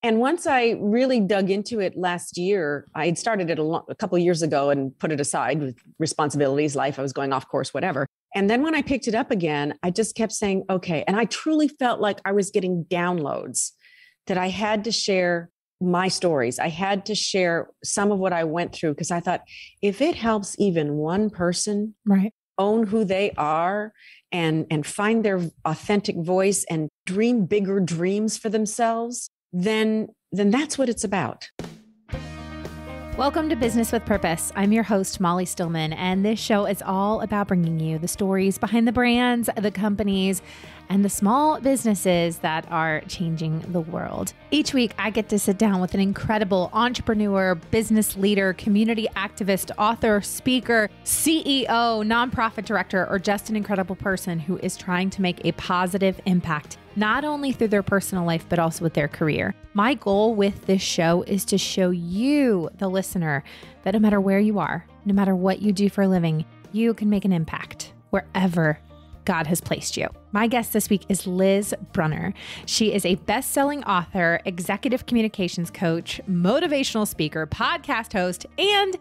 And once I really dug into it last year, I had started it a couple of years ago and put it aside with responsibilities, life, I was going off course, whatever. And then when I picked it up again, I just kept saying, okay. And I truly felt like I was getting downloads that I had to share my stories. I had to share some of what I went through because I thought if it helps even one person own who they are and find their authentic voice and dream bigger dreams for themselves, then that's what it's about. Welcome to Business with Purpose. I'm your host, Molly Stillman, and this show is all about bringing you the stories behind the brands, the companies, and the small businesses that are changing the world. Each week, I get to sit down with an incredible entrepreneur, business leader, community activist, author, speaker, CEO, nonprofit director, or just an incredible person who is trying to make a positive impact, not only through their personal life, but also with their career. My goal with this show is to show you, the listener, that no matter where you are, no matter what you do for a living, you can make an impact wherever God has placed you. My guest this week is Liz Brunner. She is a best-selling author, executive communications coach, motivational speaker, podcast host, and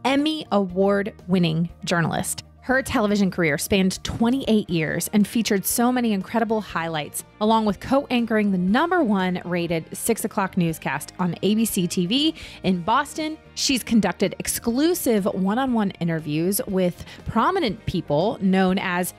Emmy award-winning journalist. Her television career spanned 28 years and featured so many incredible highlights, along with co-anchoring the #1 rated 6 o'clock newscast on ABC TV in Boston. She's conducted exclusive one-on-one interviews with prominent people known as,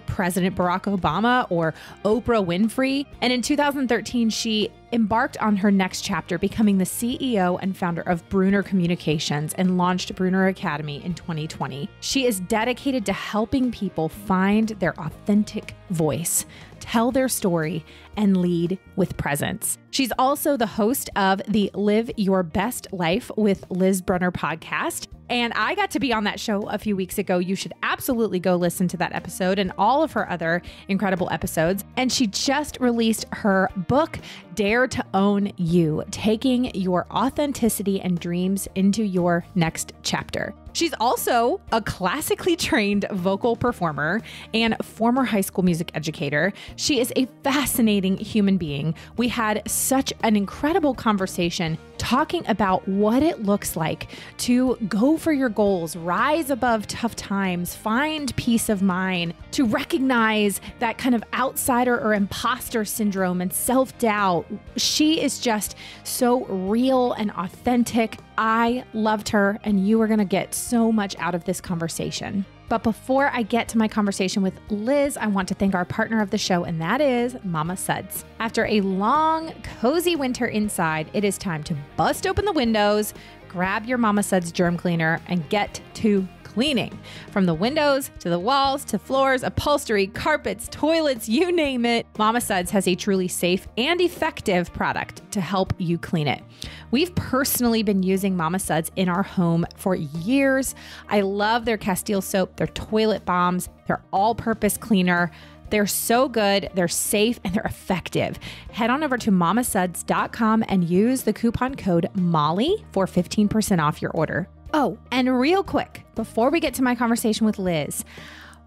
President Barack Obama or Oprah Winfrey. And in 2013, she embarked on her next chapter, becoming the CEO and founder of Brunner Communications and launched Brunner Academy in 2020. She is dedicated to helping people find their authentic voice, tell their story, and lead with presence. She's also the host of the Live Your Best Life with Liz Brunner podcast. And I got to be on that show a few weeks ago. You should absolutely go listen to that episode and all of her other incredible episodes. And she just released her book, Dare to Own You, taking your authenticity and dreams into your next chapter. She's also a classically trained vocal performer and former high school music educator. She is a fascinating human being. We had such an incredible conversation talking about what it looks like to go for your goals, rise above tough times, find peace of mind, to recognize that kind of outsider or imposter syndrome and self-doubt. She is just so real and authentic. I loved her, and you are going to get so much out of this conversation. But before I get to my conversation with Liz, I want to thank our partner of the show, and that is Mama Suds. After a long, cozy winter inside, it is time to bust open the windows, grab your Mama Suds germ cleaner, and get to cleaning. From the windows to the walls to floors, upholstery, carpets, toilets, you name it, Mama Suds has a truly safe and effective product to help you clean it. We've personally been using Mama Suds in our home for years. I love their Castile soap, their toilet bombs, their all-purpose cleaner. They're so good, they're safe, and they're effective. Head on over to mamasuds.com and use the coupon code MOLLY for 15% off your order. Oh, and real quick, before we get to my conversation with Liz,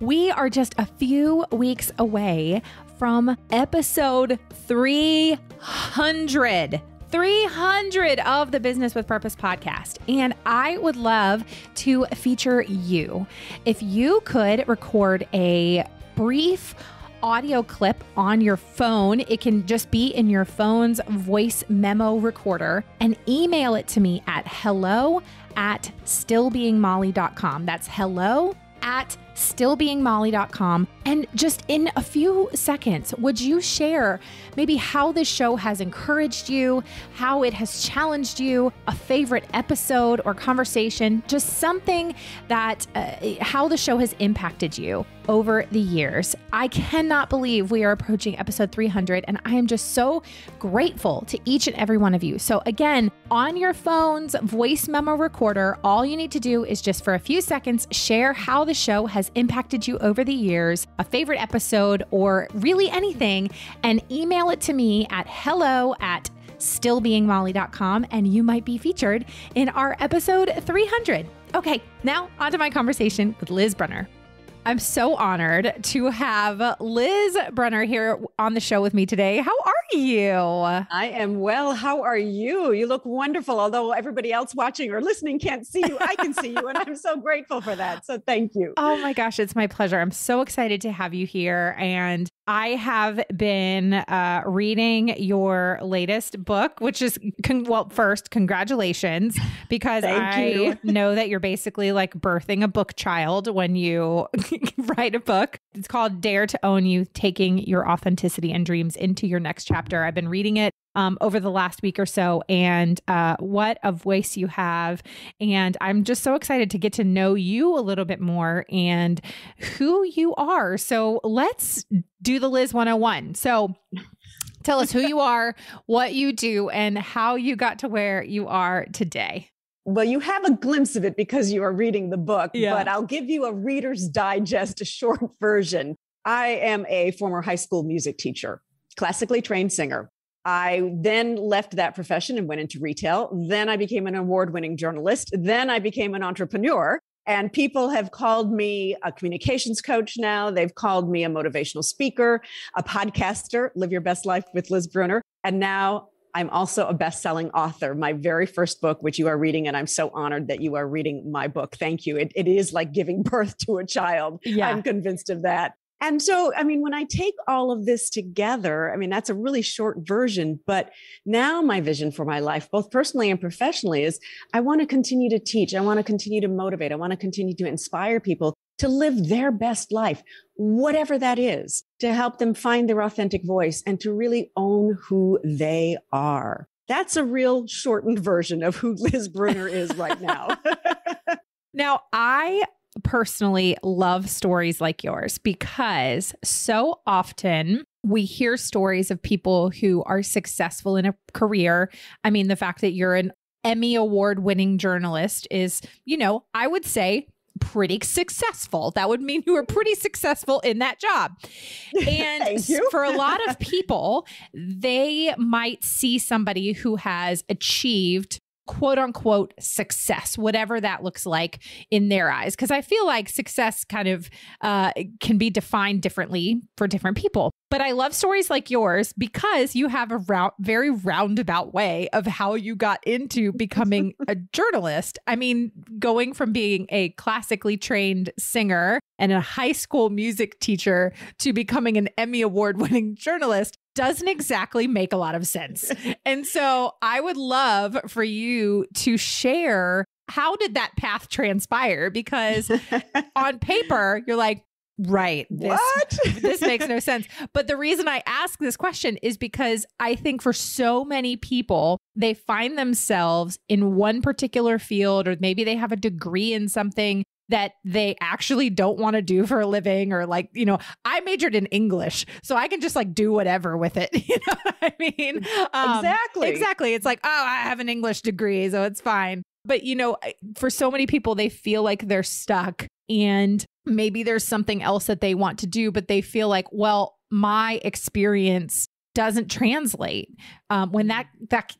we are just a few weeks away from episode 300 of the Business with Purpose podcast. And I would love to feature you. If you could record a brief audio clip on your phone, it can just be in your phone's voice memo recorder, and email it to me at hello@stillbeingmolly.com. That's hello@stillbeingmolly.com. And just in a few seconds, would you share maybe how this show has encouraged you, how it has challenged you, a favorite episode or conversation, just something that, how the show has impacted you over the years. I cannot believe we are approaching episode 300, and I am just so grateful to each and every one of you. So again, on your phone's voice memo recorder, all you need to do is just for a few seconds, share how the show has impacted you over the years, a favorite episode, or really anything, and email it to me at hello@stillbeingmolly.com, and you might be featured in our episode 300. Okay, now on to my conversation with Liz Brunner. I'm so honored to have Liz Brunner here on the show with me today. How are you? I am well. How are you? You look wonderful. Although everybody else watching or listening can't see you, I can see you. And I'm so grateful for that. So thank you. Oh my gosh, it's my pleasure. I'm so excited to have you here. And I have been reading your latest book, which is, first, congratulations, because I know that you're basically like birthing a book child when you write a book. It's called Dare to Own You, Taking Your Authenticity and Dreams into Your Next Chapter. I've been reading it over the last week or so, and what a voice you have. And I'm just so excited to get to know you a little bit more and who you are. So let's do the Liz 101. So tell us who you are, what you do, and how you got to where you are today. Well, you have a glimpse of it because you are reading the book, but I'll give you a Reader's Digest, a short version. I am a former high school music teacher, classically trained singer. I then left that profession and went into retail. Then I became an award-winning journalist. Then I became an entrepreneur. And people have called me a communications coach now. They've called me a motivational speaker, a podcaster, Live Your Best Life with Liz Brunner. And now I'm also a best-selling author. My very first book, which you are reading, and I'm so honored that you are reading my book. Thank you. It is like giving birth to a child. Yeah. I'm convinced of that. And so, I mean, when I take all of this together, I mean, that's a really short version, but now my vision for my life, both personally and professionally, is I want to continue to teach. I want to continue to motivate. I want to continue to inspire people to live their best life, whatever that is, to help them find their authentic voice and to really own who they are. That's a real shortened version of who Liz Brunner is right now. Now, I personally love stories like yours because so often we hear stories of people who are successful in a career. I mean, the fact that you're an Emmy award-winning journalist is, I would say pretty successful. That would mean you were pretty successful in that job. And for a lot of people, they might see somebody who has achieved quote unquote success, whatever that looks like in their eyes. Because I feel like success kind of can be defined differently for different people. But I love stories like yours because you have a very roundabout way of how you got into becoming a journalist. I mean, going from being a classically trained singer and a high school music teacher to becoming an Emmy award-winning journalist doesn't exactly make a lot of sense. And so I would love for you to share, how did that path transpire? Because on paper, you're like, right, this makes no sense. But the reason I ask this question is because I think for so many people, they find themselves in one particular field, or maybe they have a degree in something that they actually don't want to do for a living, or like, I majored in English, so I can just like do whatever with it. You know what I mean? Exactly. It's like, oh, I have an English degree, so it's fine. But, for so many people, they feel like they're stuck and maybe there's something else that they want to do, but they feel like, well, my experience doesn't translate when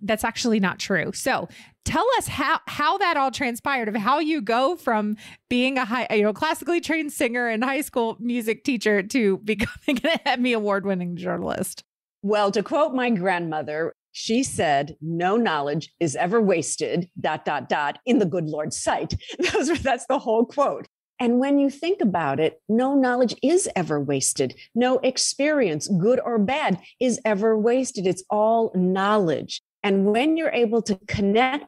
that's actually not true. So tell us how that all transpired, of how you go from being a classically trained singer and high school music teacher to becoming an Emmy award-winning journalist. Well, to quote my grandmother, she said, "No knowledge is ever wasted, ... in the good Lord's sight." That's the whole quote. And when you think about it, no knowledge is ever wasted. No experience, good or bad, is ever wasted. It's all knowledge. And when you're able to connect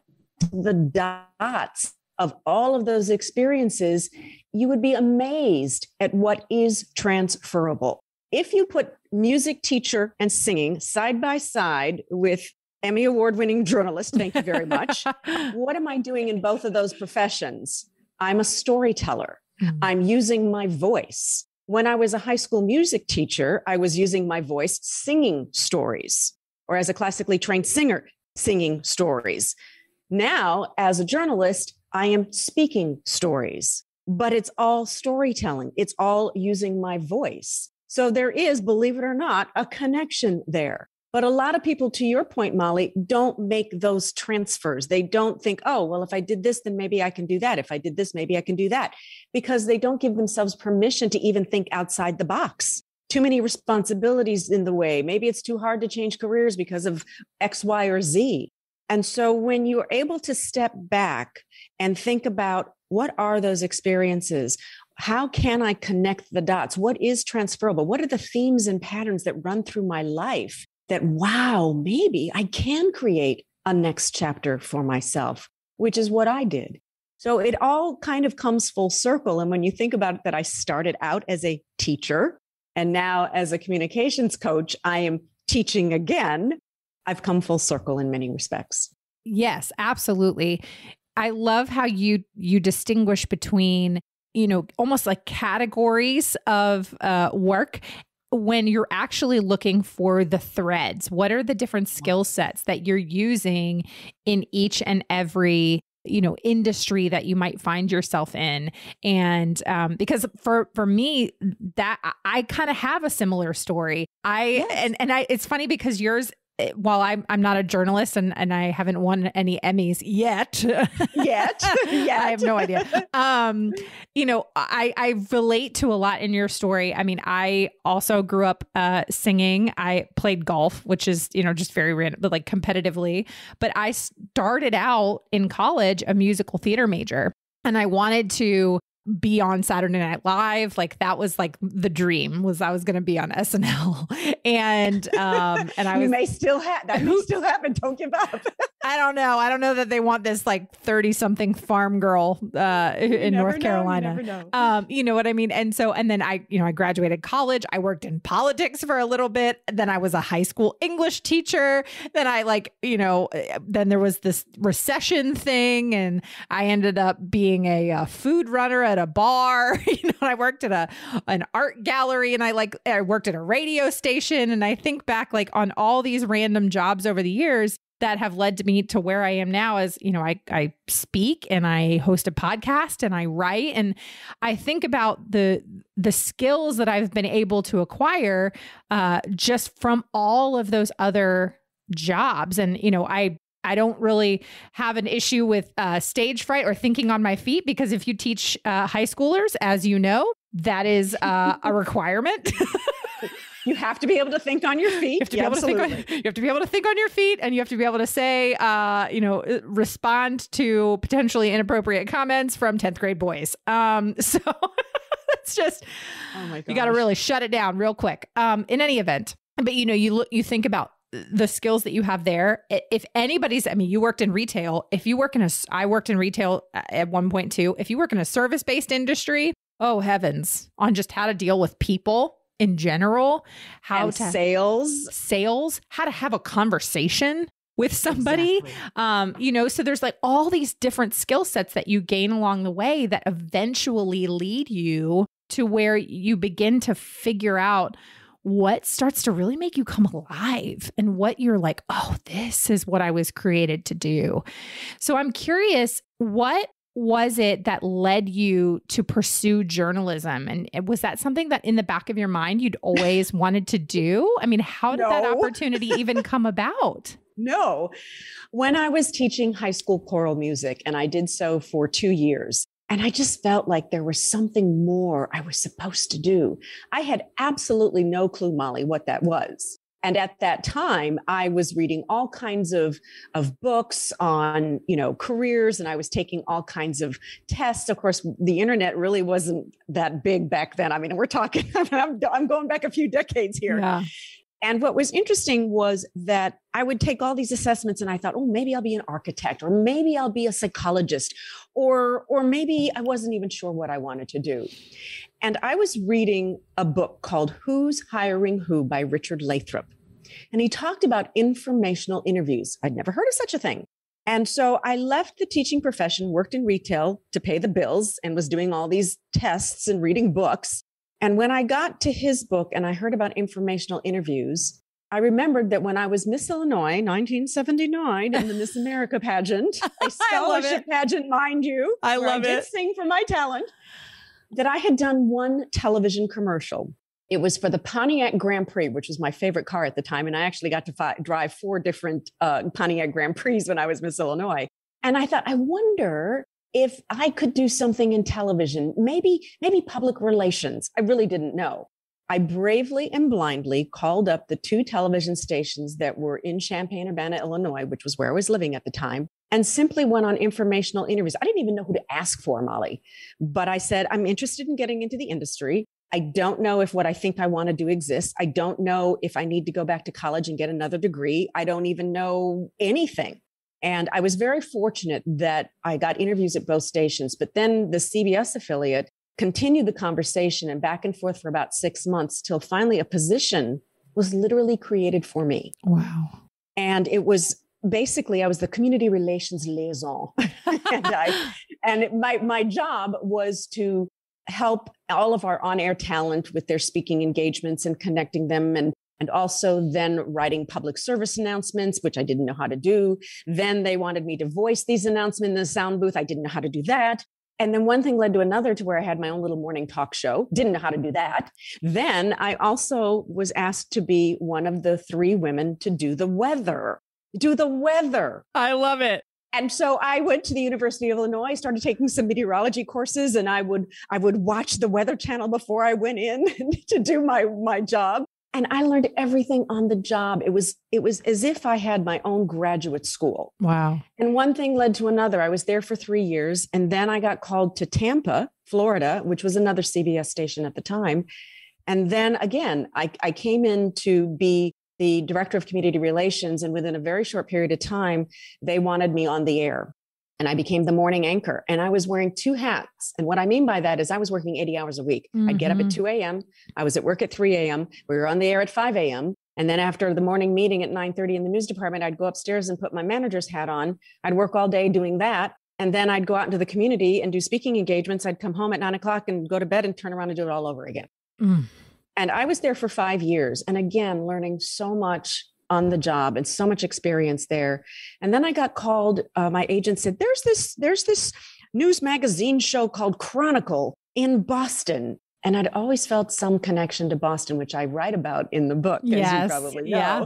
the dots of all of those experiences, you would be amazed at what is transferable. If you put music teacher and singing side by side with Emmy award-winning journalist, thank you very much, what am I doing in both of those professions? I'm a storyteller. Mm-hmm. I'm using my voice. When I was a high school music teacher, I was using my voice singing stories, or as a classically trained singer, singing stories. Now, as a journalist, I am speaking stories, but it's all storytelling. It's all using my voice. So there is, believe it or not, a connection there. But a lot of people, to your point, Molly, don't make those transfers. They don't think, oh, well, if I did this, then maybe I can do that. If I did this, maybe I can do that, because they don't give themselves permission to even think outside the box. Too many responsibilities in the way. Maybe it's too hard to change careers because of X, Y, or Z. And so when you're able to step back and think about what are those experiences, how can I connect the dots? What is transferable? What are the themes and patterns that run through my life that, wow, maybe I can create a next chapter for myself, which is what I did. So it all kind of comes full circle. And when you think about it, that I started out as a teacher and now as a communications coach, I am teaching again. I've come full circle in many respects. Yes, absolutely. I love how you distinguish between, almost like categories of work when you're actually looking for the threads. What are the different skill sets that you're using in each and every industry that you might find yourself in? And because for me, that I kind of have a similar story. It's funny because yours, while I'm not a journalist and I haven't won any Emmys yet, I have no idea. I relate to a lot in your story. I mean, I also grew up singing. I played golf, which is, just very random, but like competitively. But I started out in college a musical theater major, and I wanted to be on Saturday Night Live. Like that was like the dream, was I was going to be on SNL. And I was, may still happen. Don't give up. I don't know that they want this like 30 something farm girl in North Carolina. You never know. You know what I mean? And then I graduated college. I worked in politics for a little bit. Then I was a high school English teacher. Then then there was this recession thing, and I ended up being a food runner at a bar. I worked at an art gallery, and I worked at a radio station. And I think back like on all these random jobs over the years that have led me to where I am now. As I speak and I host a podcast and I write, and I think about the skills that I've been able to acquire just from all of those other jobs. And I don't really have an issue with stage fright or thinking on my feet, because if you teach high schoolers, as you know, that is a requirement. You have to be able to think on your feet. You have to be able to think on your feet, and you have to be able to say, respond to potentially inappropriate comments from 10th grade boys. So it's just, oh my gosh, you got to really shut it down real quick. In any event, but you think about the skills that you have there. If anybody's, you worked in retail. I worked in retail at one point too. If you work in a service-based industry, oh heavens, on just how to deal with people in general, sales, how to have a conversation with somebody. Exactly. So there's like all these different skill sets that you gain along the way that eventually lead you to where you begin to figure out what starts to really make you come alive and what you're like, oh, this is what I was created to do. So I'm curious, what was it that led you to pursue journalism? And was that something that in the back of your mind you'd always wanted to do? How did that opportunity even come about? No. When I was teaching high school choral music, and I did so for 2 years, and I just felt like there was something more I was supposed to do. I had absolutely no clue, Molly, what that was. And at that time, I was reading all kinds of books on, careers, and I was taking all kinds of tests. Of course, the internet really wasn't that big back then. We're talking, I'm going back a few decades here. Yeah. And what was interesting was that I would take all these assessments and I thought, oh, maybe I'll be an architect, or maybe I'll be a psychologist, or maybe I wasn't even sure what I wanted to do. And I was reading a book called Who's Hiring Who by Richard Lathrop. And he talked about informational interviews. I'd never heard of such a thing. And so I left the teaching profession, worked in retail to pay the bills, and was doing all these tests and reading books. And when I got to his book and I heard about informational interviews, I remembered that when I was Miss Illinois, 1979, in the Miss America pageant, a scholarship pageant, mind you, I did sing for my talent, that I had done one television commercial. It was for the Pontiac Grand Prix, which was my favorite car at the time. And I actually got to drive 4 different Pontiac Grand Prix when I was Miss Illinois. And I thought, I wonder if I could do something in television, maybe public relations. I really didn't know. I bravely and blindly called up the 2 television stations that were in Champaign-Urbana, Illinois, which was where I was living at the time, and simply went on informational interviews. I didn't even know who to ask for, Molly. But I said, I'm interested in getting into the industry. I don't know if what I think I want to do exists. I don't know if I need to go back to college and get another degree. I don't even know anything. And I was very fortunate that I got interviews at both stations, but then the CBS affiliate continued the conversation and back and forth for about 6 months till finally a position was literally created for me. Wow. And it was basically, I was the community relations liaison. My job was to help all of our on-air talent with their speaking engagements and connecting them, and also then writing public service announcements, which I didn't know how to do. Then they wanted me to voice these announcements in the sound booth. I didn't know how to do that. And then one thing led to another to where I had my own little morning talk show. Didn't know how to do that. Then I also was asked to be one of the 3 women to do the weather. I love it. And so I went to the University of Illinois, started taking some meteorology courses, and I would watch the Weather Channel before I went in to do my job. And I learned everything on the job. It was as if I had my own graduate school. Wow. And one thing led to another. I was there for 3 years. And then I got called to Tampa, Florida, which was another CBS station at the time. And then again, I came in to be the director of community relations. And within a very short period of time, they wanted me on the air. And I became the morning anchor, and I was wearing 2 hats. And what I mean by that is I was working 80 hours a week. Mm-hmm. I'd get up at 2 a.m. I was at work at 3 a.m. We were on the air at 5 a.m. And then after the morning meeting at 9:30 in the news department, I'd go upstairs and put my manager's hat on. I'd work all day doing that. And then I'd go out into the community and do speaking engagements. I'd come home at 9 o'clock and go to bed and turn around and do it all over again. Mm. And I was there for 5 years. And again, learning so much on the job and so much experience there. And then I got called, my agent said, there's this news magazine show called Chronicle in Boston. And I'd always felt some connection to Boston, which I write about in the book, as you probably know. Yeah.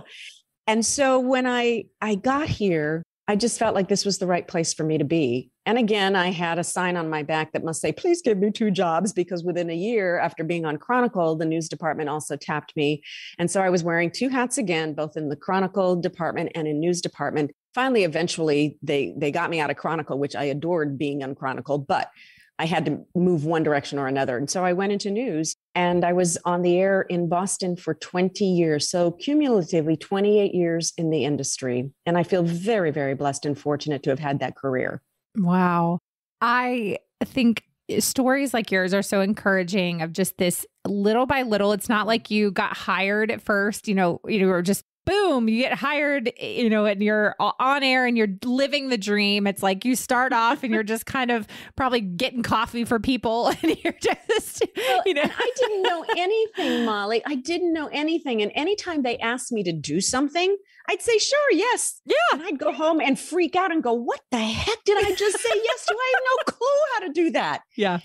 And so when I got here, I just felt like this was the right place for me to be. And again, I had a sign on my back that must say, please give me 2 jobs, because within a year after being on Chronicle, the news department also tapped me. And so I was wearing 2 hats again, both in the Chronicle department and in news department. Finally, eventually, they got me out of Chronicle, which I adored being on Chronicle, but I had to move one direction or another. And so I went into news, and I was on the air in Boston for 20 years. So cumulatively 28 years in the industry. And I feel very, very blessed and fortunate to have had that career. Wow. I think stories like yours are so encouraging of just this little by little. It's not like you got hired at first, you were just boom, you get hired, and you're on air and you're living the dream. It's like you start off and you're just kind of probably getting coffee for people. And you're just, I didn't know anything, Molly. I didn't know anything. And anytime they asked me to do something, I'd say, sure, yes. Yeah. And I'd go home and freak out and go, what the heck did I just say yes to? I have no clue how to do that. Yeah.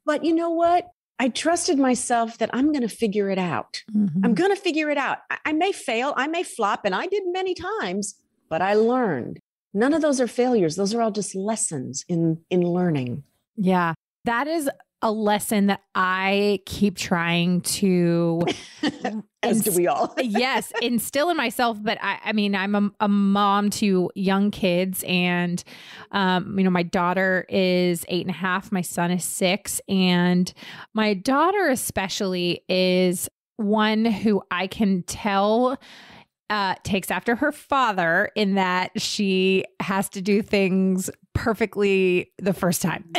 But you know what? I trusted myself that I'm going to figure it out. Mm-hmm. I'm going to figure it out. I may fail, I may flop, and I did many times, but I learned. None of those are failures. Those are all just lessons in learning. Yeah. That is a lesson that I keep trying to, as do we all. Yes, instill in myself. But I mean, I'm a mom to young kids, and my daughter is 8.5, my son is 6, and my daughter especially is one who I can tell takes after her father in that she has to do things perfectly the first time.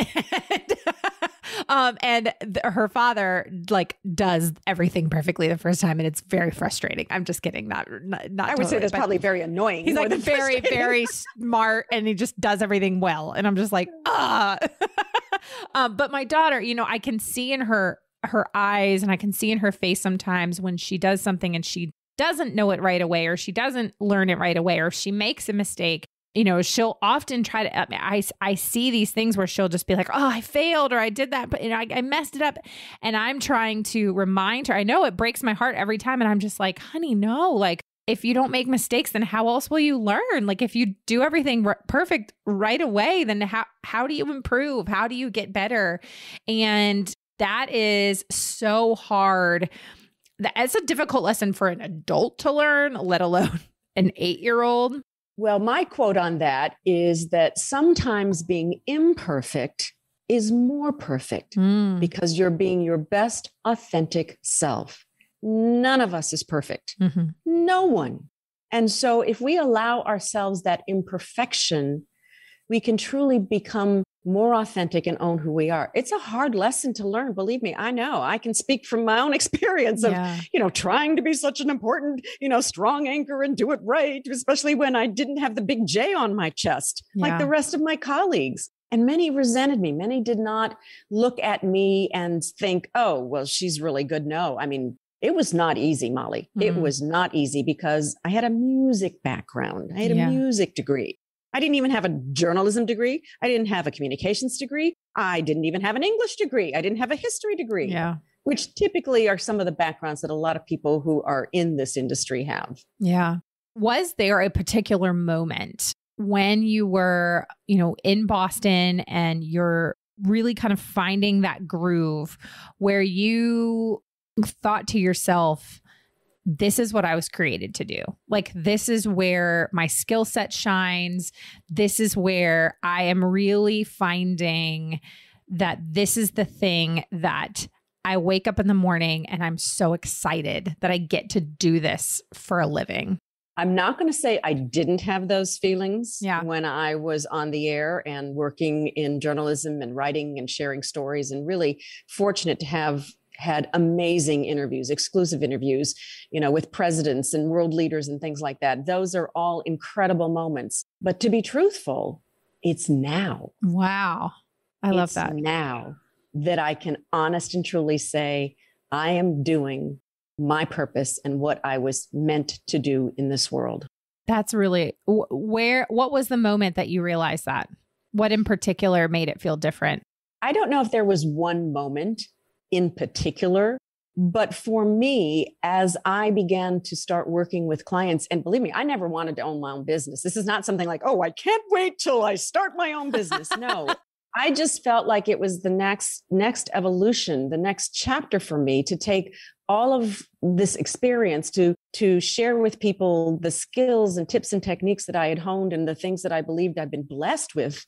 And her father does everything perfectly the first time, and it's very frustrating. I'm just kidding. Not I would say that's probably very annoying. He's very, very smart, and he just does everything well. And I'm just like, but my daughter, I can see in her eyes, and I can see in her face sometimes when she does something and she doesn't know it right away, or she doesn't learn it right away, or she makes a mistake. she'll often try to, I see these things where she'll just be like, oh, I failed, or I did that, but I messed it up. And I'm trying to remind her, I know it breaks my heart every time. And I'm just like, honey, no, like if you don't make mistakes, then how else will you learn? Like if you do everything perfect right away, then how do you improve? How do you get better? And that is so hard. That's a difficult lesson for an adult to learn, let alone an 8-year-old. Well, my quote on that is that sometimes being imperfect is more perfect because you're being your best authentic self. None of us is perfect. Mm-hmm. No one. And so if we allow ourselves that imperfection, we can truly become more authentic and own who we are. It's a hard lesson to learn. Believe me, I know. I can speak from my own experience of, trying to be such an important, strong anchor and do it right, especially when I didn't have the big J on my chest, like the rest of my colleagues. And many resented me. Many did not look at me and think, oh, well, she's really good. No, I mean, it was not easy, Molly. It was not easy because I had a music background. I had a music degree. I didn't even have a journalism degree. I didn't have a communications degree. I didn't even have an English degree. I didn't have a history degree, which typically are some of the backgrounds that a lot of people who are in this industry have. Yeah. Was there a particular moment when you were, in Boston and you're really kind of finding that groove where you thought to yourself, this is what I was created to do. Like, this is where my skill set shines. This is where I am really finding that this is the thing that I wake up in the morning and I'm so excited that I get to do this for a living. I'm not going to say I didn't have those feelings when I was on the air and working in journalism and writing and sharing stories, and really fortunate to have had amazing interviews, exclusive interviews, with presidents and world leaders and things like that. Those are all incredible moments. But to be truthful, it's now. Wow. I love that. It's now that I can honest and truly say, I am doing my purpose and what I was meant to do in this world. That's really, what was the moment that you realized that? What in particular made it feel different? I don't know if there was one moment in particular, but for me, as I began to start working with clients, and believe me, I never wanted to own my own business. This is not something like, oh, I can't wait till I start my own business. No, I just felt like it was the next evolution, the next chapter for me to take all of this experience to share with people the skills and tips and techniques that I had honed and the things that I believed I'd been blessed with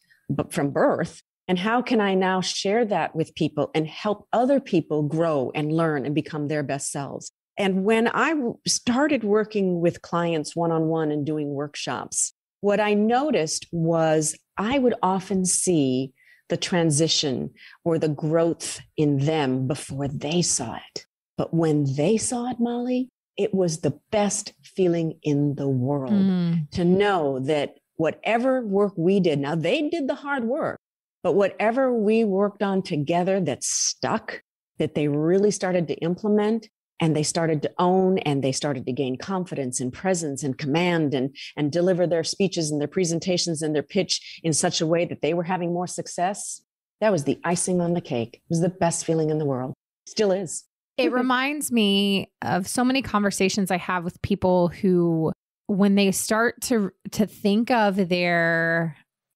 from birth. And how can I now share that with people and help other people grow and learn and become their best selves? And when I started working with clients one-on-one and doing workshops, what I noticed was I would often see the transition or the growth in them before they saw it. But when they saw it, Molly, it was the best feeling in the world to know that whatever work we did, now they did the hard work, but whatever we worked on together that stuck, that they really started to implement and they started to own and they started to gain confidence and presence and command and deliver their speeches and their presentations and their pitch in such a way that they were having more success. That was the icing on the cake. It was the best feeling in the world. Still is. It reminds me of so many conversations I have with people who, when they start to think of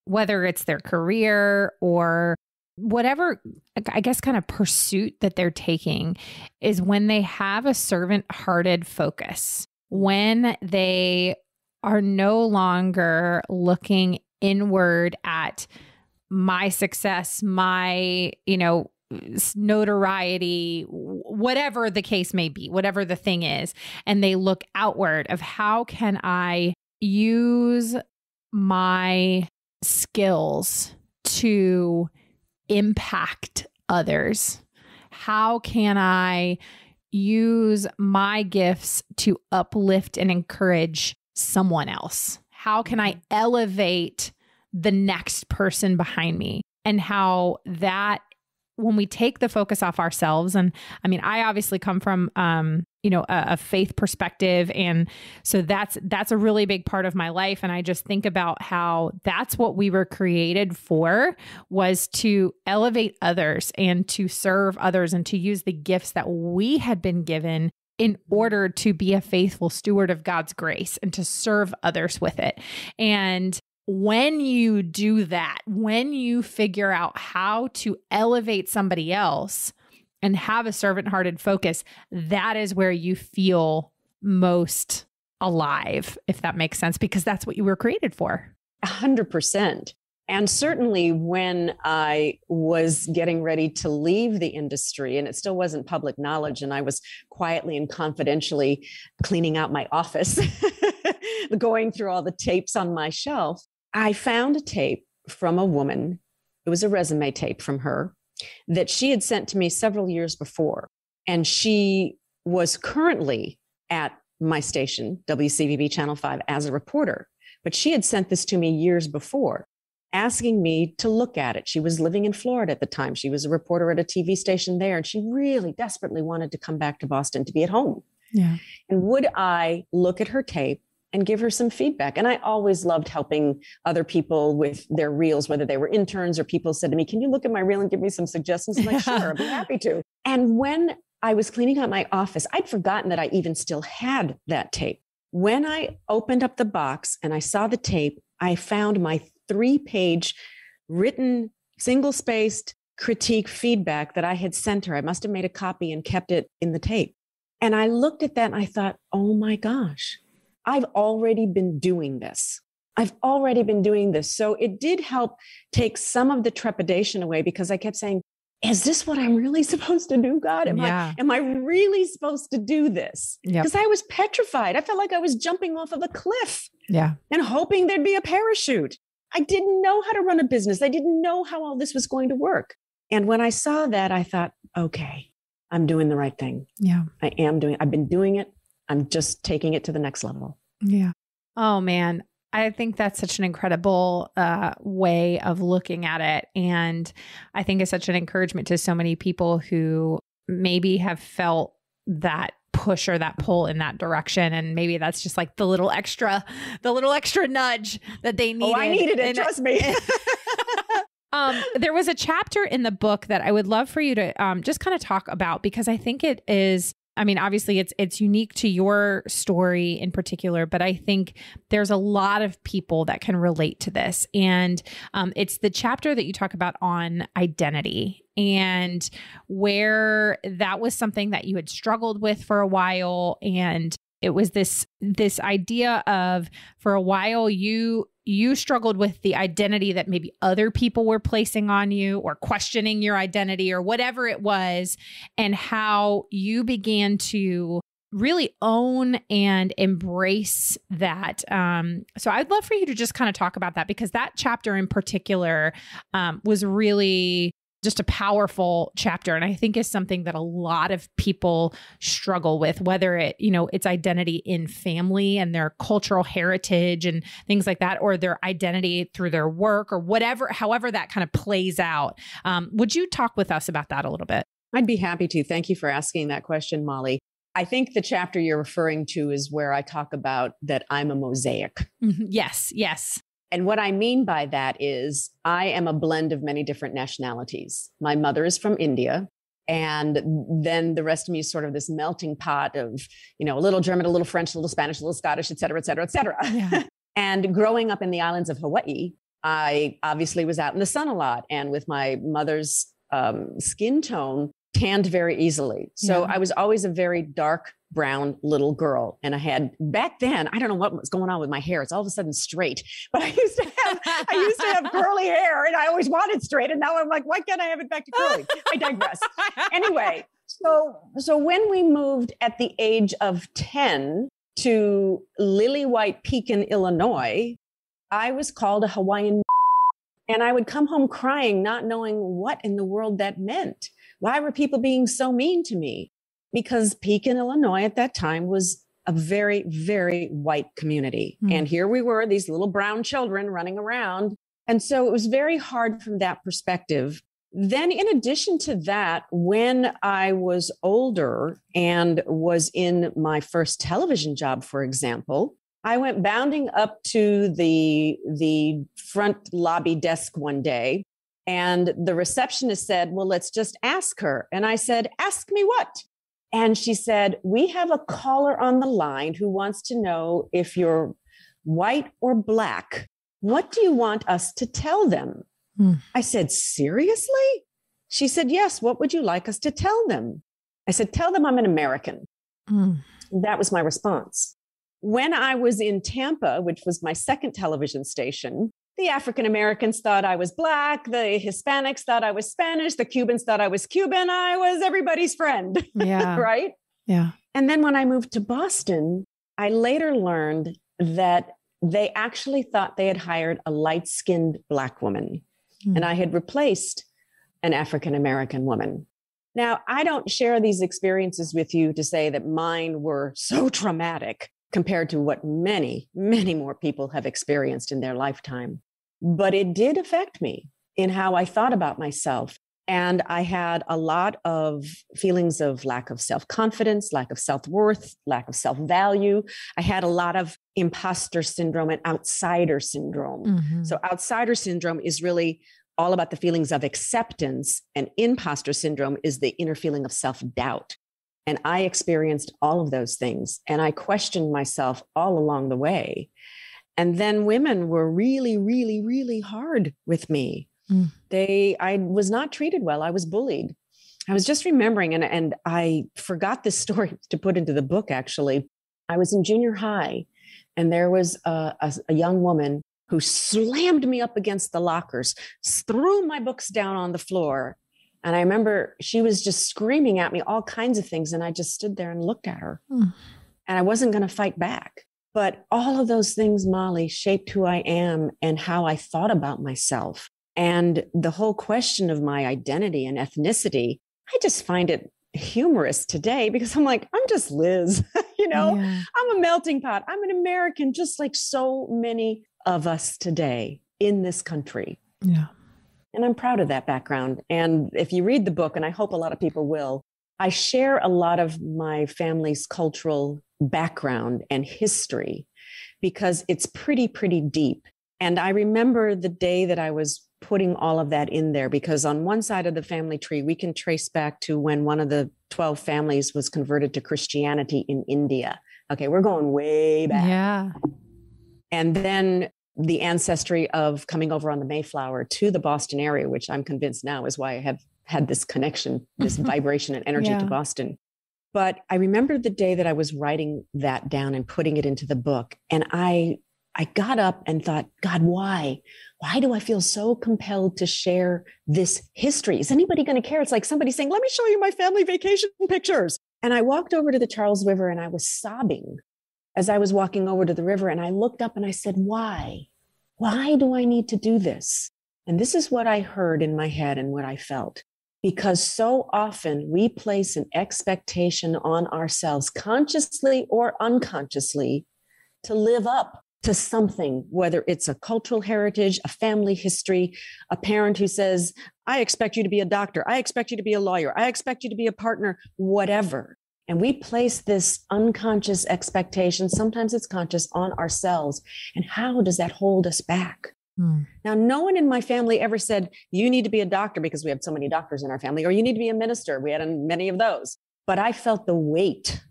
whether it's their career or whatever, I guess, kind of pursuit that they're taking, is when they have a servant-hearted focus, when they are no longer looking inward at my success, my, notoriety, whatever the case may be, whatever the thing is, and they look outward of how can I use my skills to impact others? How can I use my gifts to uplift and encourage someone else? How can I elevate the next person behind me? And how that, when we take the focus off ourselves, and I mean, I obviously come from a faith perspective. And so that's a really big part of my life. And I just think about how that's what we were created for, was to elevate others and to serve others and to use the gifts that we had been given in order to be a faithful steward of God's grace and to serve others with it. And when you do that, when you figure out how to elevate somebody else and have a servant-hearted focus, that is where you feel most alive, if that makes sense, because that's what you were created for. 100%. And certainly when I was getting ready to leave the industry, and it still wasn't public knowledge, and I was quietly and confidentially cleaning out my office, going through all the tapes on my shelf, I found a tape from a woman. It was a resume tape from her that she had sent to me several years before. And she was currently at my station, WCVB Channel 5, as a reporter. But she had sent this to me years before, asking me to look at it. She was living in Florida at the time. She was a reporter at a TV station there, and she really desperately wanted to come back to Boston to be at home. Yeah. And would I look at her tape and give her some feedback? And I always loved helping other people with their reels, whether they were interns or people said to me, can you look at my reel and give me some suggestions? I'm like, sure, I'd be happy to. And when I was cleaning out my office, I'd forgotten that I even still had that tape. When I opened up the box and I saw the tape, I found my 3-page written, single-spaced critique feedback that I had sent her. I must have made a copy and kept it in the tape. And I looked at that and I thought, oh my gosh, I've already been doing this. I've already been doing this. So it did help take some of the trepidation away, because I kept saying, is this what I'm really supposed to do, God? Am I really supposed to do this? Because I was petrified. I felt like I was jumping off of a cliff and hoping there'd be a parachute. I didn't know how to run a business. I didn't know how all this was going to work. And when I saw that, I thought, okay, I'm doing the right thing. Yeah, I've been doing it. I'm just taking it to the next level. Yeah. Oh man. I think that's such an incredible way of looking at it. And I think it's such an encouragement to so many people who maybe have felt that push or that pull in that direction. And maybe that's just like the little extra nudge that they needed. Oh, I needed it. Trust me. There was a chapter in the book that I would love for you to just kind of talk about, because I think it is, I mean, obviously it's unique to your story in particular, but I think there's a lot of people that can relate to this. And it's the chapter that you talk about on identity, and where that was something that you had struggled with for a while. And it was this idea of, for a while, you struggled with the identity that maybe other people were placing on you, or questioning your identity, or whatever it was, and how you began to really own and embrace that. So I'd love for you to just kind of talk about that, because that chapter in particular was really just a powerful chapter. And I think is something that a lot of people struggle with, whether it's identity in family and their cultural heritage and things like that, or their identity through their work, or whatever, however that kind of plays out. Would you talk with us about that a little bit? I'd be happy to. Thank you for asking that question, Molly. I think the chapter you're referring to is where I talk about that I'm a mosaic. Mm-hmm. Yes. And what I mean by that is I am a blend of many different nationalities. My mother is from India. And then the rest of me is sort of this melting pot of, a little German, a little French, a little Spanish, a little Scottish, et cetera, et cetera, et cetera. Yeah. And growing up in the islands of Hawaii, I obviously was out in the sun a lot. And with my mother's skin tone, tanned very easily. So I was always a very dark brown little girl. And I had, back then, I don't know what was going on with my hair. It's all of a sudden straight, but I used to have curly hair, and I always wanted straight. And now I'm like, why can't I have it back to curly? I digress. Anyway, so when we moved at the age of 10 to Lily White Pekin, Illinois, I was called a Hawaiian, and I would come home crying, not knowing what in the world that meant. Why were people being so mean to me? Because Pekin, Illinois at that time was a very, very white community. Mm. And here we were, these little brown children running around. And so it was very hard from that perspective then in addition to that, when I was older and was in my first television job, for example, I went bounding up to the front lobby desk one day, and the receptionist said, well, let's just ask her. And I said, ask me what? And she said, we have a caller on the line who wants to know if you're white or Black. What do you want us to tell them? I said, seriously? She said, yes. What would you like us to tell them? I said, tell them I'm an American. That was my response. When I was in Tampa, which was my second television station, the African Americans thought I was Black. The Hispanics thought I was Spanish. The Cubans thought I was Cuban. I was everybody's friend. Yeah. Right? Yeah. And then when I moved to Boston, I later learned that they actually thought they had hired a light-skinned Black woman. And I had replaced an African American woman. Now, I don't share these experiences with you to say that mine were so traumatic compared to what many, many more people have experienced in their lifetime. But it did affect me in how I thought about myself. And I had a lot of feelings of lack of self-confidence, lack of self-worth, lack of self-value. I had a lot of imposter syndrome and outsider syndrome. So outsider syndrome is really all about the feelings of acceptance, and imposter syndrome is the inner feeling of self-doubt. And I experienced all of those things, and I questioned myself all along the way. And then women were really, really, really hard with me. I was not treated well. I was bullied. I was just remembering, and I forgot this story to put into the book, actually. I was in junior high, and there was a young woman who slammed me up against the lockers, threw my books down on the floor. And I remember she was just screaming at me all kinds of things. And I just stood there and looked at her. And I wasn't going to fight back. But all of those things, Molly, shaped who I am and how I thought about myself. And the whole question of my identity and ethnicity, I just find it humorous today because I'm like, I'm just Liz, I'm a melting pot. I'm an American, just like so many of us today in this country. Yeah. And I'm proud of that background. And if you read the book, and I hope a lot of people will, I share a lot of my family's cultural background and history because it's pretty deep. And I remember the day that I was putting all of that in there, because on one side of the family tree, we can trace back to when one of the 12 families was converted to Christianity in India. Okay, we're going way back. Yeah. And then the ancestry of coming over on the Mayflower to the Boston area, which I'm convinced now is why I have had this connection, this vibration and energy to Boston. But I remember the day that I was writing that down and putting it into the book. And I got up and thought, God, why? Why do I feel so compelled to share this history? Is anybody going to care? It's like somebody saying, let me show you my family vacation pictures. And I walked over to the Charles River and I was sobbing as I was walking over to the river. And I looked up and I said, why? Why do I need to do this? And this is what I heard in my head and what I felt. Because so often we place an expectation on ourselves, consciously or unconsciously, to live up to something, whether it's a cultural heritage, a family history, a parent who says, I expect you to be a doctor. I expect you to be a lawyer. I expect you to be a partner, whatever. And we place this unconscious expectation, sometimes it's conscious, on ourselves. And how does that hold us back? Now, no one in my family ever said, you need to be a doctor, because we have so many doctors in our family, or you need to be a minister. We had many of those. But I felt the weight.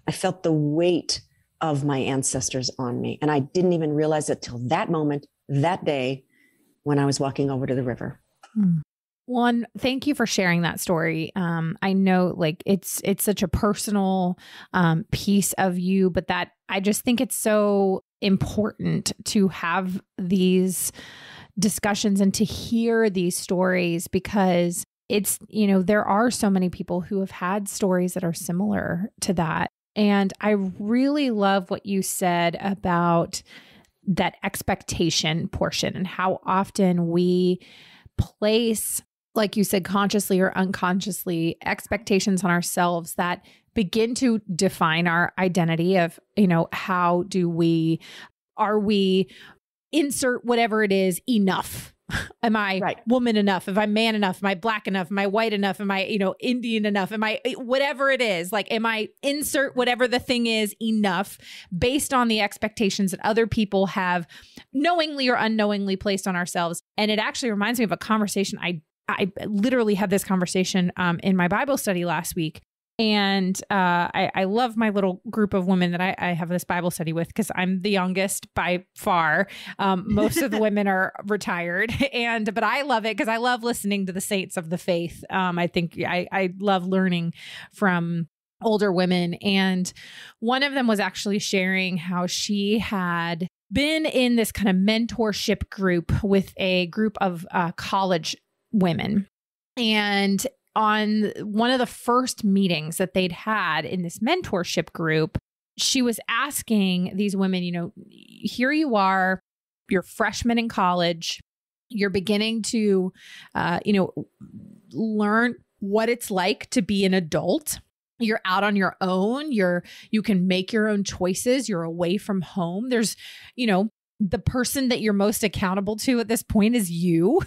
I felt the weight of my ancestors on me. And I didn't even realize it till that moment, that day, when I was walking over to the river. One, thank you for sharing that story. I know like it's such a personal piece of you, but that I just think it's so important to have these discussions and to hear these stories, because it's, there are so many people who have had stories that are similar to that. And I really love what you said about that expectation portion and how often we place, like you said, consciously or unconsciously, expectations on ourselves that begin to define our identity of, are we insert whatever it is enough Am I woman enough? Am I man enough? Am I black enough? Am I white enough? Am I, Indian enough? Am I whatever it is? Like, am I insert whatever the thing is enough based on the expectations that other people have knowingly or unknowingly placed on ourselves? And it actually reminds me of a conversation. I literally had this conversation in my Bible study last week. And I love my little group of women that I have this Bible study with because I'm the youngest by far. Most of the women are retired, but I love it because I love listening to the saints of the faith. I think I love learning from older women. And one of them was actually sharing how she had been in this kind of mentorship group with a group of college women. And on one of the first meetings that they'd had in this mentorship group, she was asking these women, here you are, you're freshmen in college, you're beginning to, learn what it's like to be an adult. You're out on your own. You can make your own choices. You're away from home. There's, the person that you're most accountable to at this point is you.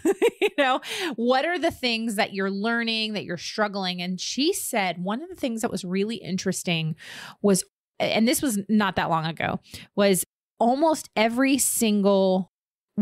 What are the things that you're learning, that you're struggling? And she said one of the things that was really interesting was, and this was not that long ago, was almost every single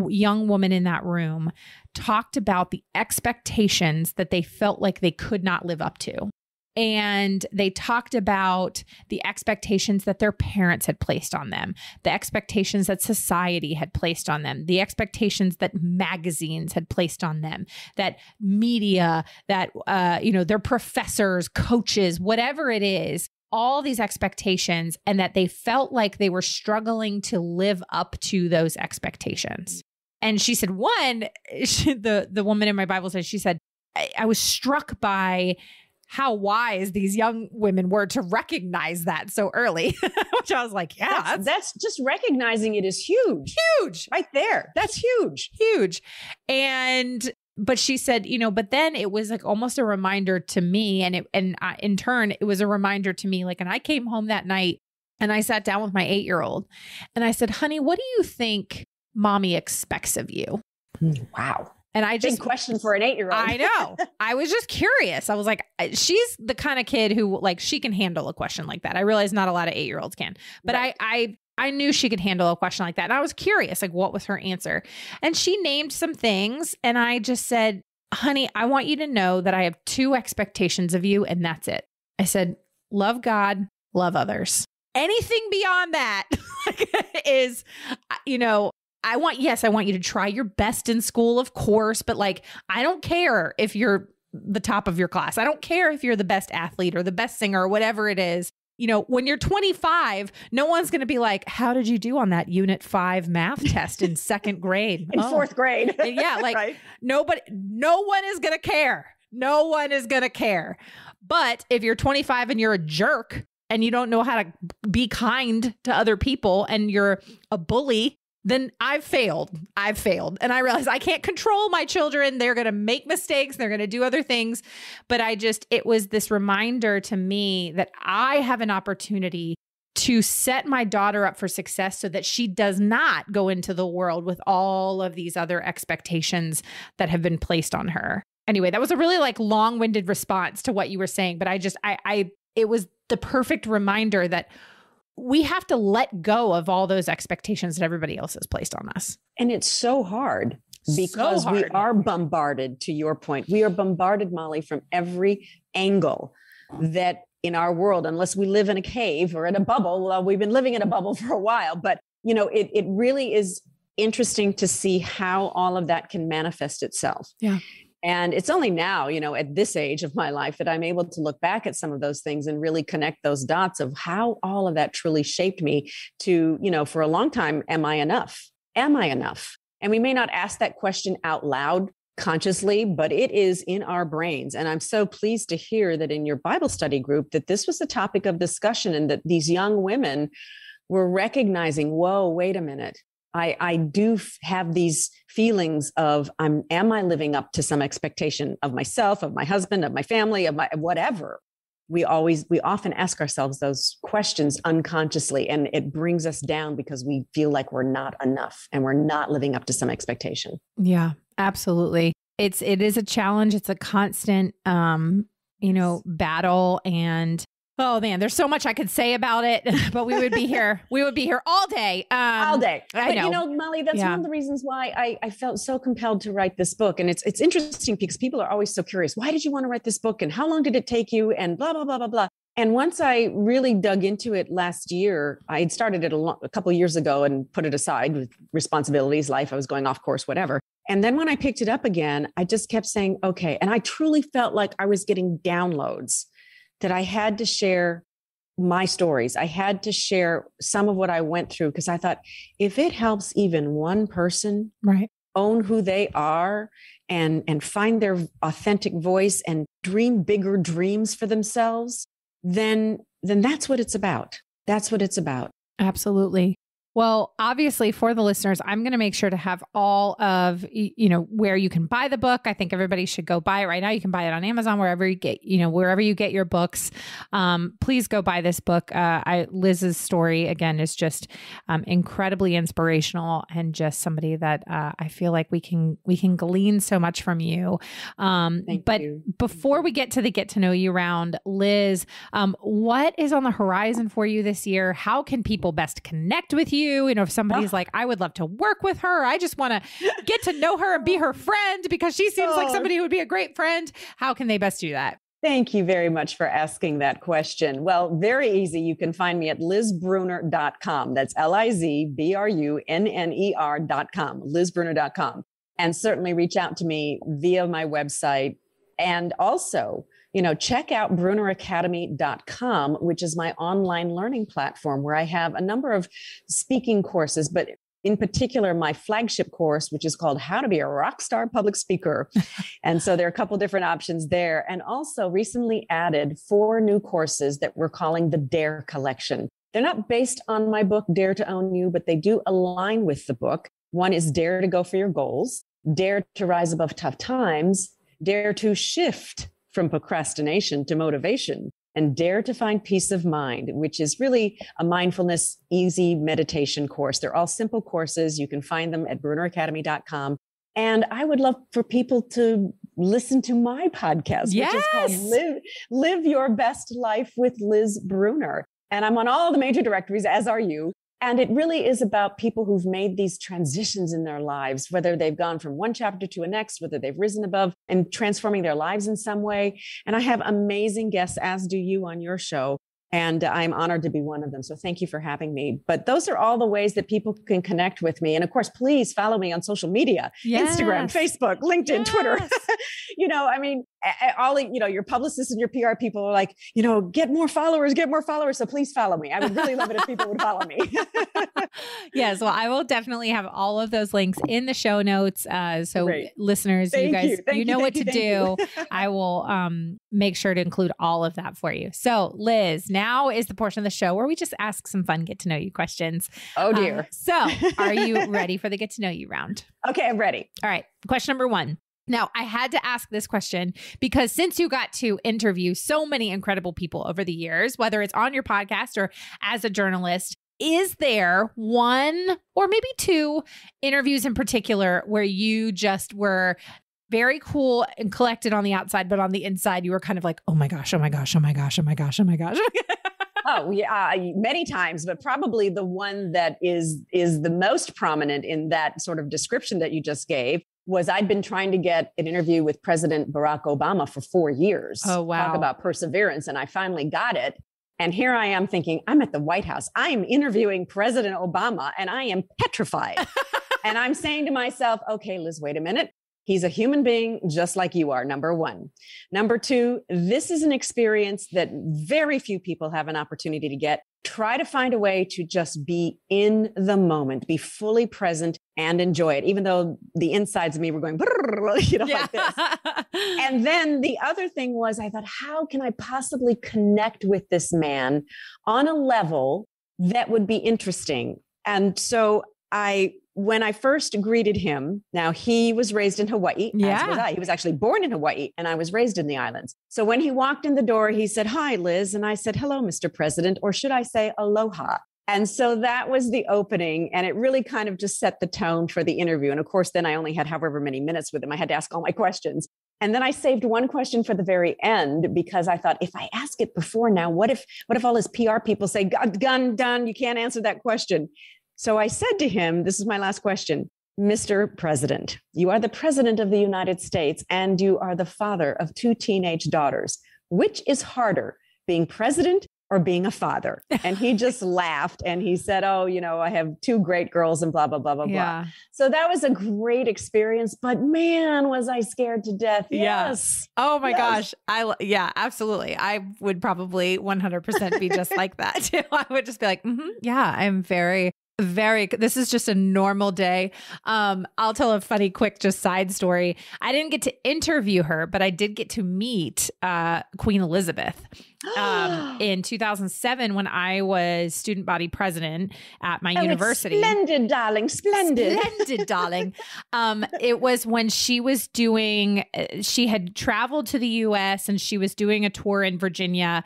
young woman in that room talked about the expectations that they felt like they could not live up to. And they talked about the expectations that their parents had placed on them, the expectations that society had placed on them, the expectations that magazines had placed on them, that media, that, their professors, coaches, whatever it is, all these expectations, and that they felt like they were struggling to live up to those expectations. And she said, the woman in my Bible says, she said, I was struck by how wise these young women were to recognize that so early, which I was like, yeah, that's just recognizing it is huge right there. That's huge. But she said, but then it was like almost a reminder to me. And in turn, it was a reminder to me, like, and I came home that night and I sat down with my 8-year-old and I said, honey, what do you think mommy expects of you? Wow. And I just, big question for an 8-year-old. I know. I was just curious. I was like, she's the kind of kid who, like, she can handle a question like that. I realize not a lot of 8-year-olds can, but right. I knew she could handle a question like that. And I was curious, like, what was her answer? And she named some things. And I just said, honey, I want you to know that I have 2 expectations of you. And that's it. I said, love God, love others. Anything beyond that is, I want you to try your best in school, of course, but like, I don't care if you're the top of your class. I don't care if you're the best athlete or the best singer or whatever it is. When you're 25, no one's going to be like, how did you do on that Unit 5 math test in 2nd grade? In 4th grade. Yeah. Like right. no one is going to care. No one is going to care. But if you're 25 and you're a jerk and you don't know how to be kind to other people and you're a bully, then I've failed. And I realized I can't control my children. They're going to make mistakes. They're going to do other things. But it was this reminder to me that I have an opportunity to set my daughter up for success so that she does not go into the world with all of these other expectations that have been placed on her. Anyway, that was a really like long-winded response to what you were saying. But it was the perfect reminder that we have to let go of all those expectations that everybody else has placed on us. And it's so hard because we are bombarded, to your point. We are bombarded, Molly, from every angle that in our world, unless we live in a cave or in a bubble. Well, we've been living in a bubble for a while, but it really is interesting to see how all of that can manifest itself. Yeah. And it's only now, at this age of my life that I'm able to look back at some of those things and really connect those dots of how all of that truly shaped me to, for a long time, am I enough? Am I enough? And we may not ask that question out loud consciously, but it is in our brains. And I'm so pleased to hear that in your Bible study group, that this was a topic of discussion and that these young women were recognizing, whoa, wait a minute. I do have these feelings of, am I living up to some expectation of myself, of my husband, of my family, of my whatever? We often ask ourselves those questions unconsciously, and it brings us down because we feel like we're not enough and we're not living up to some expectation. Yeah. Absolutely. It is a challenge. It's a constant, battle. And oh man, there's so much I could say about it, but we would be here. We would be here all day. All day. I know. Molly, that's one of the reasons why I felt so compelled to write this book. And it's interesting because people are always so curious. Why did you want to write this book? And how long did it take you? And blah, blah, blah, blah, blah. And once I really dug into it last year, I had started it a couple of years ago and put it aside with responsibilities, life. I was going off course, whatever. And then when I picked it up again, I just kept saying, okay. And I truly felt like I was getting downloads that I had to share my stories. I had to share some of what I went through because I thought if it helps even one person own who they are and find their authentic voice and dream bigger dreams for themselves, then that's what it's about. That's what it's about. Absolutely. Well, obviously for the listeners, I'm going to make sure to have all of, where you can buy the book. I think everybody should go buy it right now. You can buy it on Amazon, wherever you get your books. Please go buy this book. Liz's story again is just incredibly inspirational and just somebody that I feel like we can glean so much from you. But before we get to the get to know you round, Liz, what is on the horizon for you this year? How can people best connect with you? If somebody's like, I would love to work with her. I just want to get to know her and be her friend because she seems like somebody who would be a great friend. How can they best do that? Thank you very much for asking that question. Well, very easy. You can find me at lizbrunner.com. That's LizBrunner.com, lizbrunner.com. And certainly reach out to me via my website. And also, check out BrunnerAcademy.com, which is my online learning platform where I have a number of speaking courses, but in particular, my flagship course, which is called How to Be a Rock Star Public Speaker. And so there are a couple different options there. And also recently added 4 new courses that we're calling the Dare Collection. They're not based on my book, Dare to Own You, but they do align with the book. One is Dare to Go for Your Goals, Dare to Rise Above Tough Times, Dare to Shift from procrastination to motivation, and Dare to Find Peace of Mind, which is really a mindfulness, easy meditation course. They're all simple courses. You can find them at BrunnerAcademy.com. And I would love for people to listen to my podcast, which is called Live Your Best Life with Liz Brunner. And I'm on all the major directories, as are you. And it really is about people who've made these transitions in their lives, whether they've gone from one chapter to a next, whether they've risen above and transforming their lives in some way. And I have amazing guests, as do you on your show. And I'm honored to be one of them. So thank you for having me. But those are all the ways that people can connect with me. And of course, please follow me on social media, Instagram, Facebook, LinkedIn, Twitter. Your publicists and your PR people are like, get more followers. So please follow me. I would really love it if people would follow me. Yes. Well, I will definitely have all of those links in the show notes. Great. Listeners, you guys, know what to do. I will make sure to include all of that for you. So Liz, now is the portion of the show where we just ask some fun get to know you questions. Oh dear. So are you ready for the get to know you round? Okay, I'm ready. All right. Question number 1. Now, I had to ask this question because since you got to interview so many incredible people over the years, whether it's on your podcast or as a journalist, is there one or maybe 2 interviews in particular where you just were very cool and collected on the outside, but on the inside, you were kind of like, oh my gosh, oh my gosh, oh my gosh, oh my gosh, oh my gosh. Oh, yeah, many times, but probably the one that is the most prominent in that sort of description that you just gave was I'd been trying to get an interview with President Barack Obama for 4 years. Oh, wow. Talk about perseverance. And I finally got it. And here I am thinking, I'm at the White House. I am interviewing President Obama and I am petrified. And I'm saying to myself, okay, Liz, wait a minute. He's a human being just like you are, number 1. Number 2, this is an experience that very few people have an opportunity to get. Try to find a way to just be in the moment, be fully present and enjoy it, even though the insides of me were going, like this. And then the other thing was, I thought, how can I possibly connect with this man on a level that would be interesting? And so when I first greeted him, now he was raised in Hawaii, as was I. He was actually born in Hawaii and I was raised in the islands. So when he walked in the door, he said, "Hi, Liz." And I said, "Hello, Mr. President," or should I say aloha? And so that was the opening. And it really kind of just set the tone for the interview. And of course, then I only had however many minutes with him. I had to ask all my questions. And then I saved one question for the very end because I thought, if I ask it before now, what if all his PR people say, gun, done, you can't answer that question. So I said to him, this is my last question, Mr. President, you are the president of the United States and you are the father of 2 teenage daughters. Which is harder, being president or being a father? And he just laughed and he said, oh, I have 2 great girls and blah, blah, blah, blah, blah. So that was a great experience, but man, was I scared to death. Yes. Oh my gosh. Yeah, absolutely. I would probably 100% be just like that too. I would just be like, yeah, I'm very, this is just a normal day. I'll tell a funny, quick, just side story. I didn't get to interview her, but I did get to meet Queen Elizabeth in 2007 when I was student body president at my university. Splendid, darling. Splendid. Splendid, darling. It was when she was she had traveled to the US and she was doing a tour in Virginia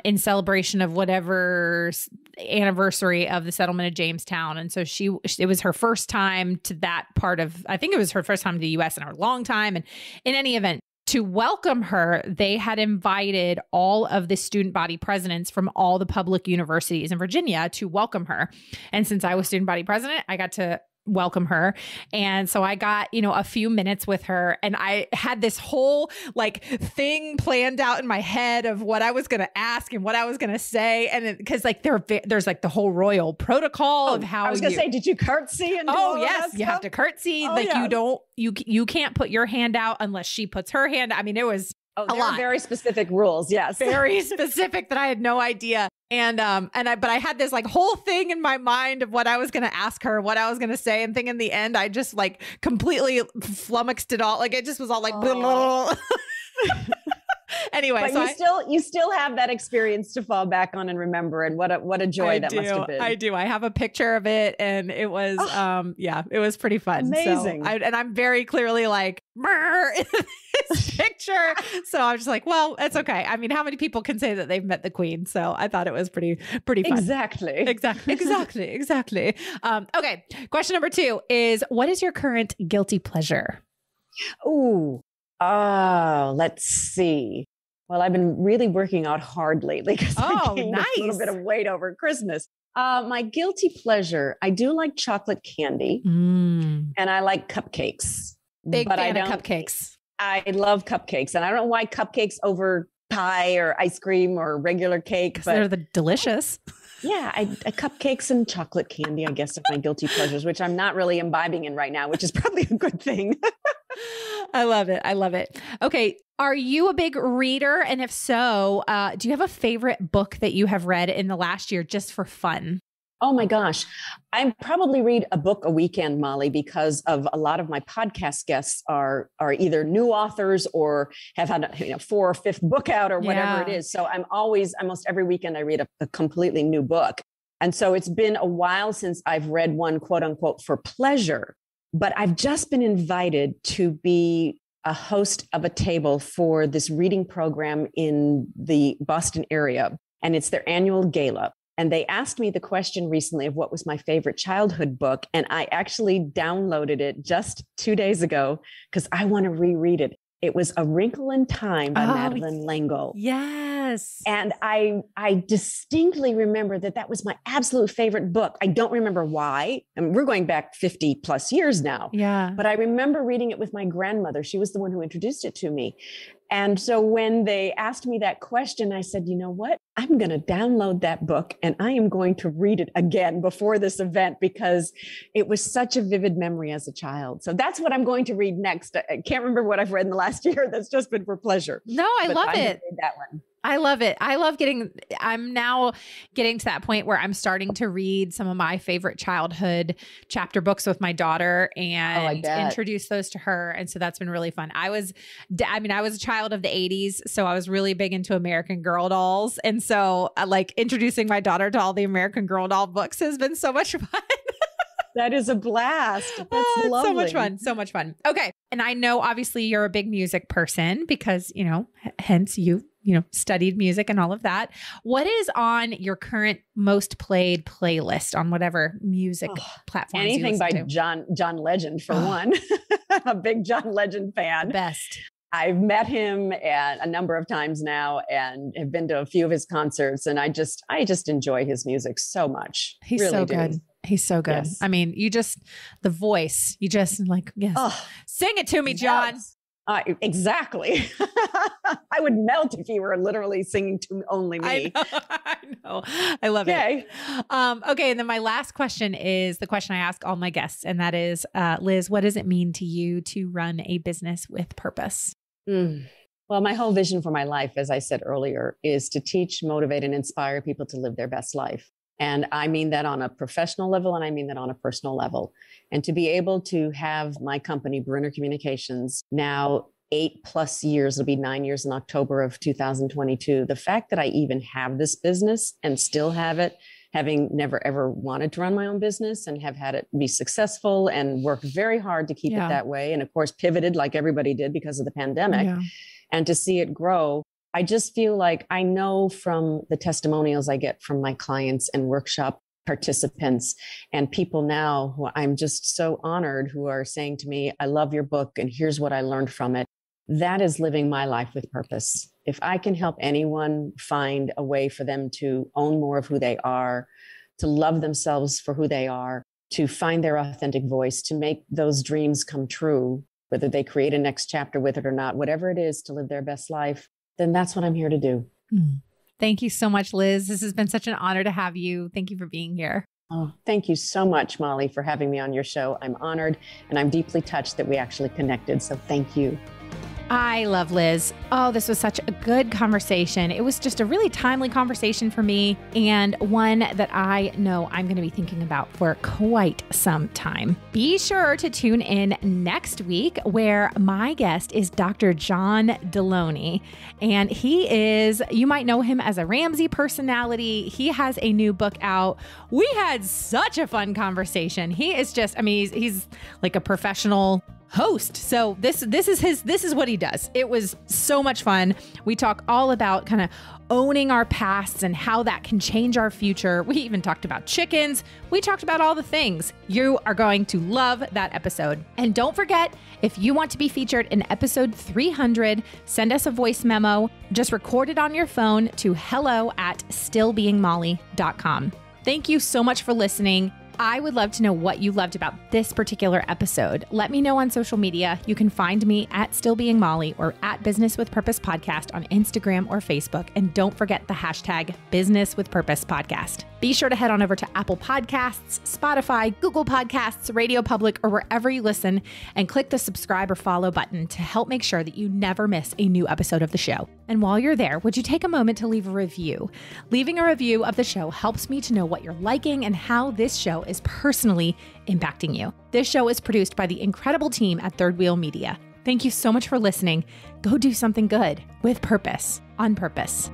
in celebration of whatever anniversary of the settlement of Jamestown. And so it was her first time to that part of, I think it was her first time to the US in a long time. And in any event, to welcome her, they had invited all of the student body presidents from all the public universities in Virginia to welcome her. And since I was student body president, I got to welcome her. And so I got, a few minutes with her and I had this whole thing planned out in my head of what I was going to ask and what I was going to say. And because there's the whole royal protocol of how I was going to say, did you curtsy? And yes, you have to curtsy. You can't put your hand out unless she puts her hand. I mean, it was there are very specific rules. Yes. Very specific that I had no idea. But I had this whole thing in my mind of what I was going to ask her, what I was going to say. And in the end, I just completely flummoxed it all. It just was all Anyway, but so you still have that experience to fall back on and remember. And what a joy that must have been. I do. I have a picture of it and it was, it was pretty fun. Amazing. So I'm very clearly in this picture. So I was just well, it's okay. I mean, how many people can say that they've met the Queen? So I thought it was pretty fun. Exactly. Okay. Question number 2 is, what is your current guilty pleasure? Let's see. Well, I've been really working out hard lately because I gained a little bit of weight over Christmas. My guilty pleasure, I do like chocolate candy and I like cupcakes. Big fan of cupcakes. I love cupcakes and I don't know why cupcakes over pie or ice cream or regular cake. But they're the delicious. Yeah, I cupcakes and chocolate candy, I guess, are my guilty pleasures, which I'm not really imbibing in right now, which is probably a good thing. I love it. Okay. Are you a big reader? And if so, do you have a favorite book that you have read in the last year just for fun? Oh my gosh. I probably read a book a weekend, Molly, because of a lot of my podcast guests are either new authors or have had 4th or 5th book out or whatever it is. So I'm almost every weekend I read a completely new book. And so it's been a while since I've read one, quote unquote, for pleasure, but I've just been invited to be a host of a table for this reading program in the Boston area. And it's their annual gala. And they asked me the question recently of what was my favorite childhood book. And I actually downloaded it just 2 days ago because I want to reread it. It was A Wrinkle in Time by Madeleine L'Engle. Yes. And I distinctly remember that was my absolute favorite book. I don't remember why. And we're going back 50 plus years now. Yeah. But I remember reading it with my grandmother. She was the one who introduced it to me. And so when they asked me that question, I said, you know what? I'm going to download that book and I am going to read it again before this event because it was such a vivid memory as a child. So that's what I'm going to read next. I can't remember what I've read in the last year. That's just been for pleasure. No, I love it. That one. I love it. I'm now getting to that point where I'm starting to read some of my favorite childhood chapter books with my daughter and introduce those to her. And so that's been really fun. I was a child of the 80s, so I was really big into American Girl dolls. And so introducing my daughter to all the American Girl doll books has been so much fun. That is a blast. That's lovely. So much fun. Okay. And I know obviously you're a big music person because, hence you studied music and all of that. What is on your current most played playlist on whatever music platforms? Anything by to? John Legend for one. I'm a big John Legend fan. The best. I've met him a number of times now and have been to a few of his concerts. And I just enjoy his music so much. He's really so do. good. He's so good. Yes. I mean, the voice, yes. Sing it to me, John. Yes. Exactly. I would melt if he were literally singing to only me. I know. I love it. Okay. And then my last question is the question I ask all my guests. And that is, Liz, what does it mean to you to run a business with purpose? Well, my whole vision for my life, as I said earlier, is to teach, motivate, and inspire people to live their best life. And I mean that on a professional level, and I mean that on a personal level. And to be able to have my company, Brunner Communications, now 8+ years, it'll be 9 years in October of 2022. The fact that I even have this business and still have it, having never ever wanted to run my own business and have had it be successful and worked very hard to keep it that way. And of course, pivoted like everybody did because of the pandemic. And to see it grow, I just feel like I know from the testimonials I get from my clients and workshop participants and people now who I'm just so honored who are saying to me, I love your book and here's what I learned from it. That is living my life with purpose. If I can help anyone find a way for them to own more of who they are, to love themselves for who they are, to find their authentic voice, to make those dreams come true, whether they create a next chapter with it or not, whatever it is to live their best life, then that's what I'm here to do. Thank you so much, Liz. This has been such an honor to have you. Thank you for being here. Oh, thank you so much, Molly, for having me on your show. I'm honored and I'm deeply touched that we actually connected. So thank you. I love Liz. Oh, this was such a good conversation. It was just a really timely conversation for me and one that I know I'm going to be thinking about for quite some time. Be sure to tune in next week where my guest is Dr. John Deloney. And he is, you might know him as a Ramsey personality. He has a new book out. We had such a fun conversation. He is just, he's like a professional host. So this is what he does. It was so much fun. We talk all about kind of owning our pasts and how that can change our future. We even talked about chickens. We talked about all the things. You are going to love that episode. And don't forget, if you want to be featured in episode 300, send us a voice memo. Just record it on your phone to hello@stillbeingmolly.com. Thank you so much for listening. I would love to know what you loved about this particular episode. Let me know on social media. You can find me at Still Being Molly or at Business with Purpose Podcast on Instagram or Facebook. And don't forget the hashtag Business with Purpose Podcast. Be sure to head on over to Apple Podcasts, Spotify, Google Podcasts, Radio Public, or wherever you listen and click the subscribe or follow button to help make sure that you never miss a new episode of the show. And while you're there, would you take a moment to leave a review? Leaving a review of the show helps me to know what you're liking and how this show is personally impacting you. This show is produced by the incredible team at Third Wheel Media. Thank you so much for listening. Go do something good with purpose, on purpose.